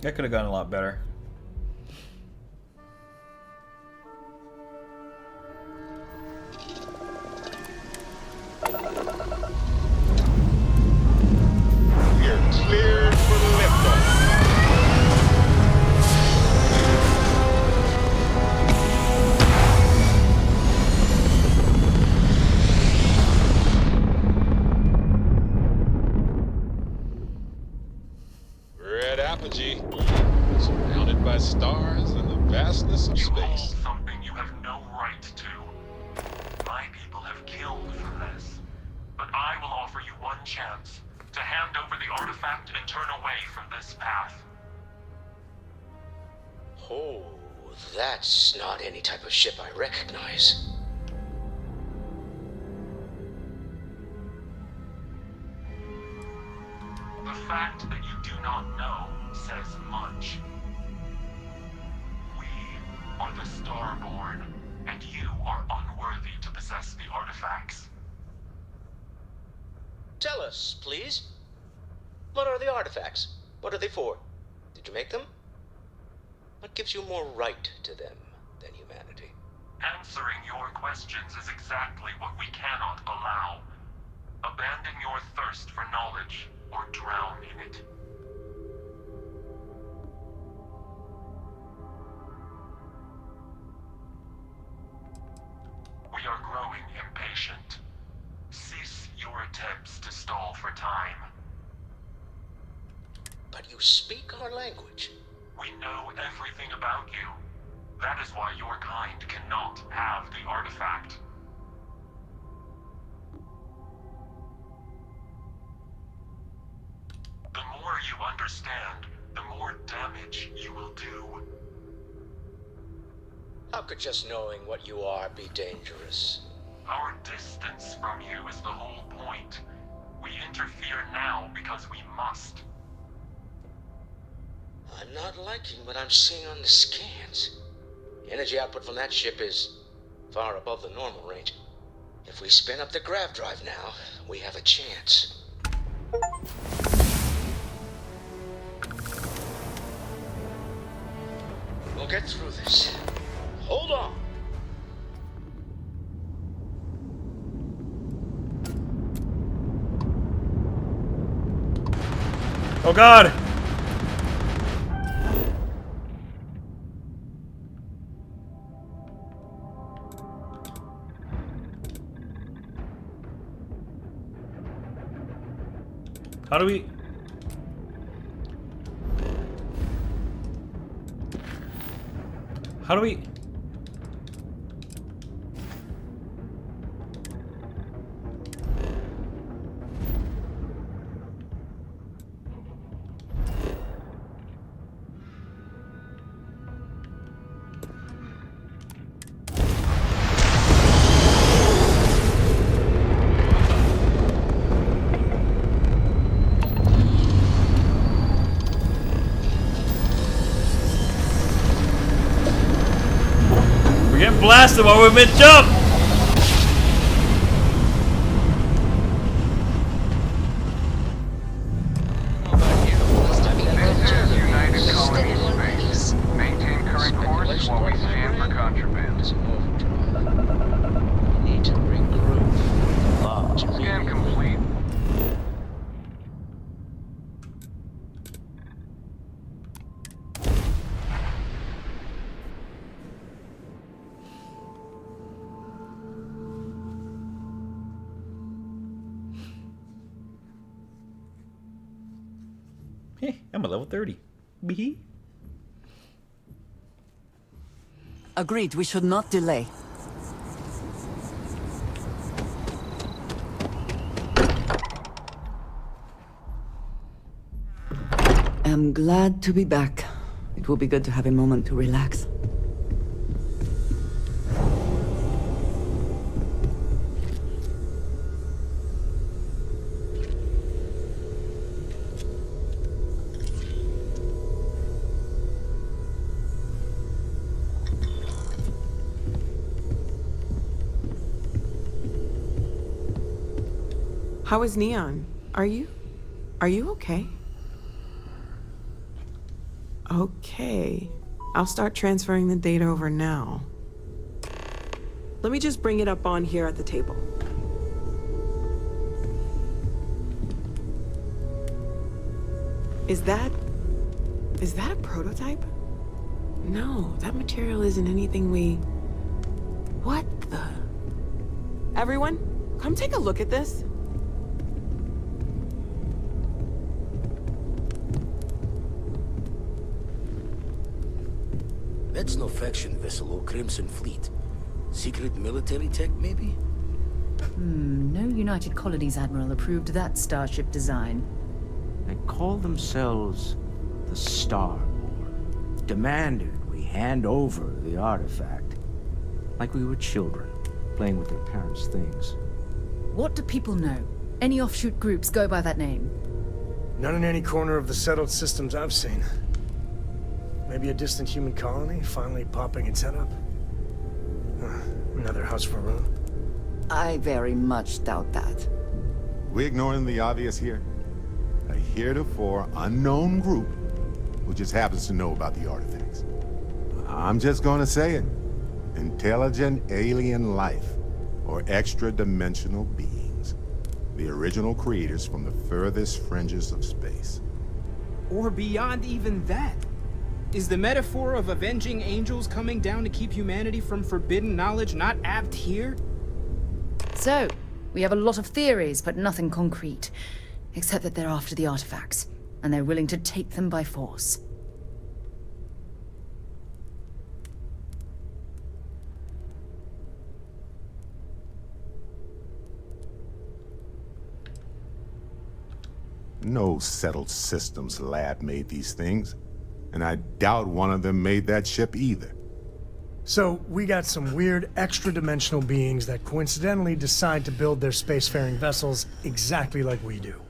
That could have gone a lot better. Cleared for liftoff. Red apogee, surrounded by stars and the vastness of space. Something you have no right to. My people have killed for this, but I will offer you one chance to hand over the artifact and turn away from this path. Oh, that's not any type of ship I recognize. The fact that you do not know says much. We are the StarBorn, and you are unworthy to possess the artifacts. Tell us, please. What are the artifacts? What are they for? Did you make them? What gives you more right to them than humanity? Answering your questions is exactly what we cannot allow. Abandon your thirst for knowledge, or drown in it. speak our language. We know everything about you. That is why your kind cannot have the artifact. The more you understand, the more damage you will do. How could just knowing what you are be dangerous? Our distance from you is the whole point. We interfere now because we must. I'm not liking what I'm seeing on the scans. The energy output from that ship is far above the normal range. If we spin up the grav drive now, we have a chance. We'll get through this. Hold on. Oh God! How do we... How do we... We're getting blasted while we're mid-jump! United Colony Space. Maintain current course while we scan for contraband. Need to regroup. Large. Scan complete. Hey, I'm a level 30. Bee. Agreed, we should not delay. I'm glad to be back. It will be good to have a moment to relax. How is Neon? Are you okay? Okay. I'll start transferring the data over now. Let me just bring it up on here at the table. Is that a prototype? No, that material isn't anything we... What the... Everyone, come take a look at this. That's no faction vessel or Crimson Fleet. Secret military tech, maybe? No United Colonies Admiral approved that starship design. They call themselves the StarBorn. Demanded we hand over the artifact. Like we were children, playing with their parents' things. What do people know? Any offshoot groups go by that name? None in any corner of the settled systems I've seen. Maybe a distant human colony finally popping its head up? Another house for Rune? I very much doubt that. We ignoring the obvious here? A heretofore unknown group who just happens to know about the artifacts. I'm just gonna say it. Intelligent alien life, or extra-dimensional beings. The original creators from the furthest fringes of space. Or beyond even that. Is the metaphor of avenging angels coming down to keep humanity from forbidden knowledge not apt here? So, we have a lot of theories, but nothing concrete. Except that they're after the artifacts. and they're willing to take them by force. No settled systems lab made these things, and I doubt one of them made that ship either. So, we got some weird extra-dimensional beings that coincidentally decide to build their spacefaring vessels exactly like we do.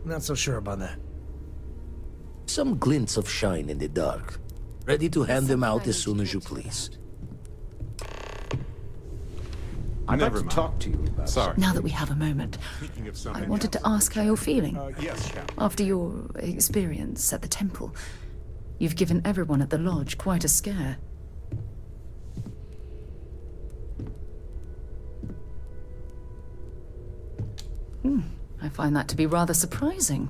Not so sure about that. Some glints of shine in the dark. Ready to hand them out as soon as you please. I'd like Never to mind. talk to you about Sorry. Now that we have a moment, Speaking of I something wanted to else- ask how you're feeling. Yes, Captain. After your experience at the temple. You've given everyone at the lodge quite a scare. I find that to be rather surprising.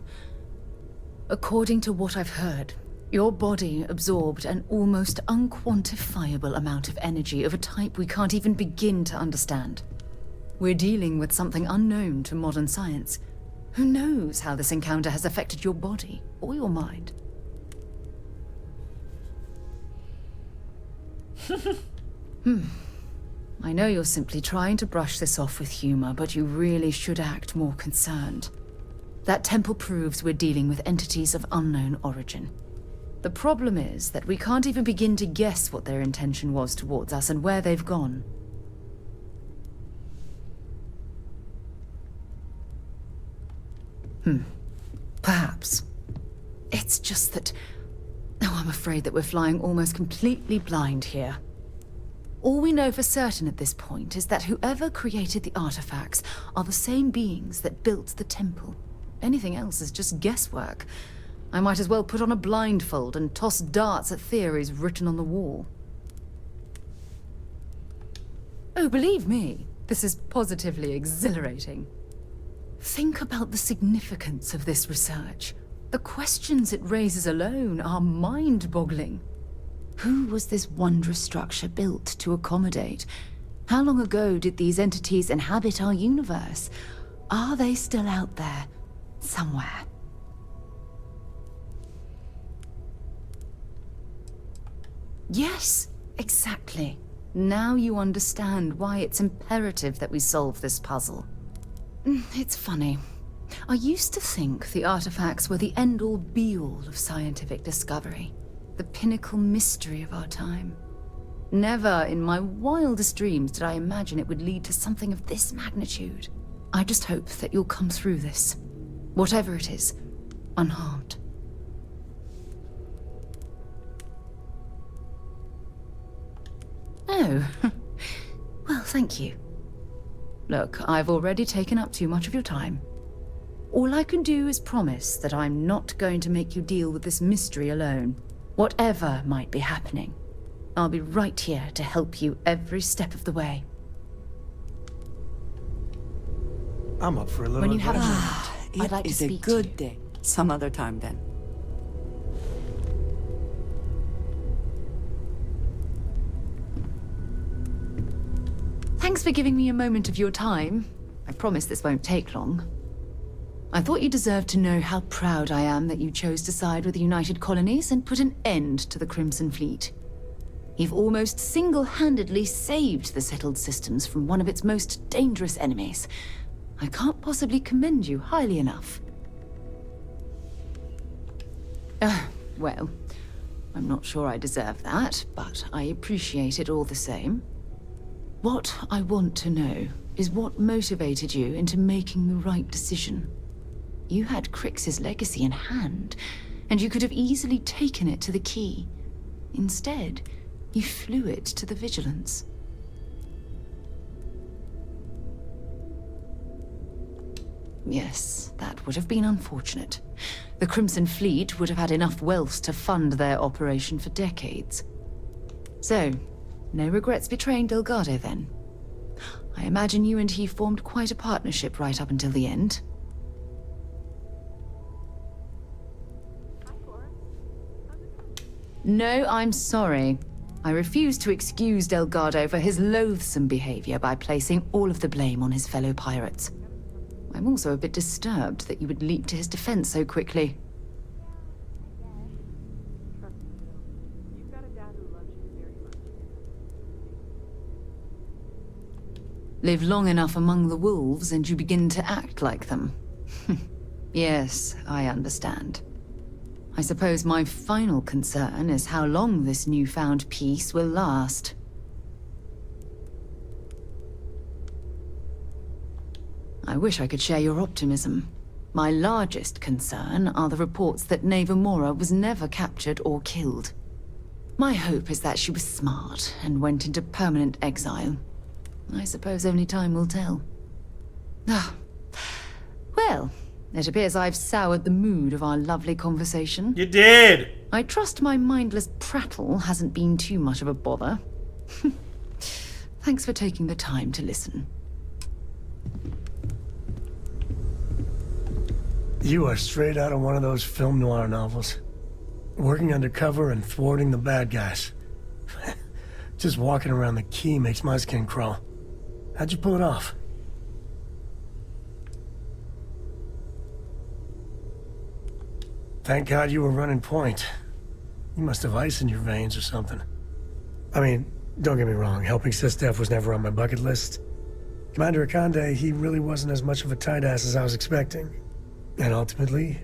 According to what I've heard, your body absorbed an almost unquantifiable amount of energy of a type we can't even begin to understand. We're dealing with something unknown to modern science. Who knows how this encounter has affected your body or your mind? I know you're simply trying to brush this off with humor, but you really should act more concerned. That temple proves we're dealing with entities of unknown origin. The problem is that we can't even begin to guess what their intention was towards us and where they've gone. Perhaps. It's just that... Oh, I'm afraid that we're flying almost completely blind here. All we know for certain at this point is that whoever created the artifacts are the same beings that built the temple. Anything else is just guesswork. I might as well put on a blindfold and toss darts at theories written on the wall. Oh, believe me, this is positively exhilarating. Think about the significance of this research. The questions it raises alone are mind-boggling. Who was this wondrous structure built to accommodate? How long ago did these entities inhabit our universe? Are they still out there, somewhere? Yes, exactly. Now you understand why it's imperative that we solve this puzzle. It's funny. I used to think the artifacts were the end-all be-all of scientific discovery. The pinnacle mystery of our time. Never in my wildest dreams did I imagine it would lead to something of this magnitude. I just hope that you'll come through this, whatever it is, unharmed. Oh, well, thank you. Look, I've already taken up too much of your time. All I can do is promise that I'm not going to make you deal with this mystery alone. Whatever might be happening, I'll be right here to help you every step of the way. I'm up for a little When you have a adventure. moment, I'd like to It is a speak to good you. day. Some other time then. Thanks for giving me a moment of your time. I promise this won't take long. I thought you deserved to know how proud I am that you chose to side with the United Colonies and put an end to the Crimson Fleet. You've almost single-handedly saved the settled systems from one of its most dangerous enemies. I can't possibly commend you highly enough. Well, I'm not sure I deserve that, but I appreciate it all the same. What I want to know is what motivated you into making the right decision. You had Crix's legacy in hand, and you could have easily taken it to the key. Instead, you flew it to the Vigilance. Yes, that would have been unfortunate. The Crimson Fleet would have had enough wealth to fund their operation for decades. So, no regrets betraying Delgado, then? I imagine you and he formed quite a partnership right up until the end. No, I'm sorry. I refuse to excuse Delgado for his loathsome behavior by placing all of the blame on his fellow pirates. I'm also a bit disturbed that you would leap to his defense so quickly. Live long enough among the wolves and you begin to act like them. Yes, I understand. I suppose my final concern is how long this newfound peace will last. I wish I could share your optimism. My largest concern are the reports that Nevamora was never captured or killed. My hope is that she was smart and went into permanent exile. I suppose only time will tell. Ah. Well, it appears I've soured the mood of our lovely conversation. You did! I trust my mindless prattle hasn't been too much of a bother. Thanks for taking the time to listen. You are straight out of one of those film noir novels. Working undercover and thwarting the bad guys. Just walking around the key makes my skin crawl. How'd you pull it off? Thank God you were running point. You must have ice in your veins or something. I mean, don't get me wrong, helping Sistef was never on my bucket list. Commander Akande, he really wasn't as much of a tight ass as I was expecting. And ultimately,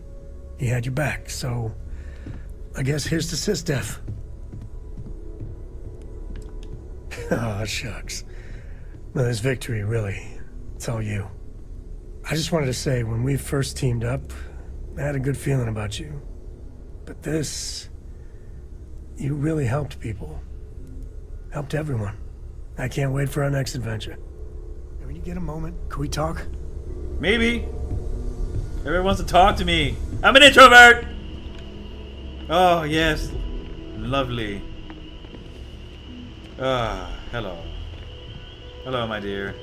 he had your back, so I guess here's to Sistef. Oh, shucks. No, this victory, really, it's all you. I just wanted to say, when we first teamed up, I had a good feeling about you. But this... you really helped people. Helped everyone. I can't wait for our next adventure. And when you get a moment, can we talk? Maybe. Everyone wants to talk to me. I'm an introvert! Oh, yes. Lovely. Ah, hello. Hello, my dear.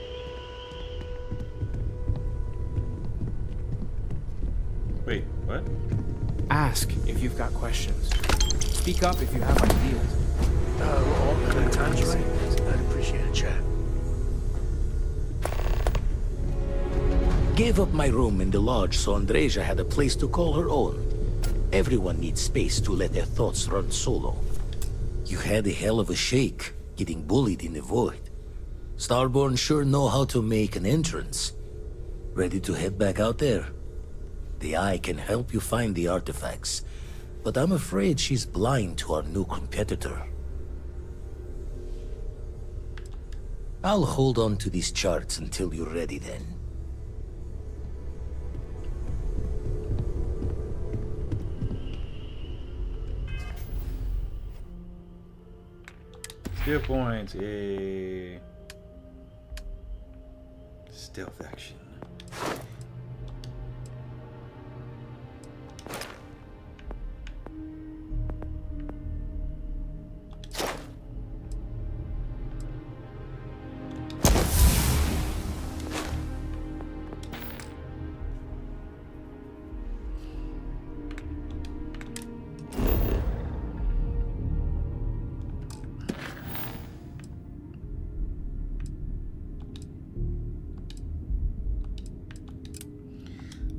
Wait, what? Ask if you've got questions. Speak up if you have ideas. All the time's right. I'd appreciate a chat. Gave up my room in the lodge so Andreja had a place to call her own. Everyone needs space to let their thoughts run solo. You had a hell of a shake, getting bullied in the void. StarBorn sure know how to make an entrance. Ready to head back out there? The Eye can help you find the artifacts, but I'm afraid she's blind to our new competitor. I'll hold on to these charts until you're ready then. Skill points, yay. Stealth action.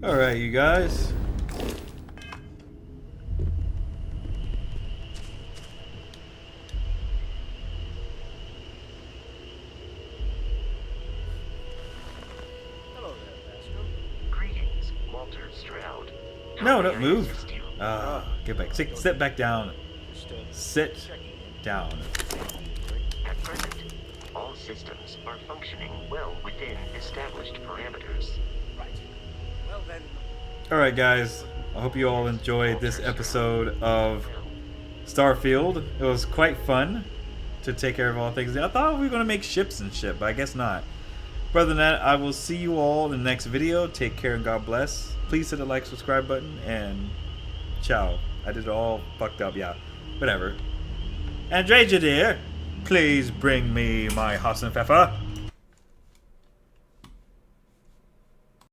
All right, you guys. Greetings, Walter Stroud. No, don't move. Get back. Sit back down. Sit down. At present, all systems are functioning well within established parameters. Alright guys, I hope you all enjoyed this episode of StarField. It was quite fun to take care of all things. I thought we were going to make ships and shit, but I guess not. But other than that, I will see you all in the next video. Take care and God bless. Please hit the like, subscribe button, and ciao. I did it all fucked up, yeah. Whatever. Andreja dear, please bring me my Hassenpfeffer.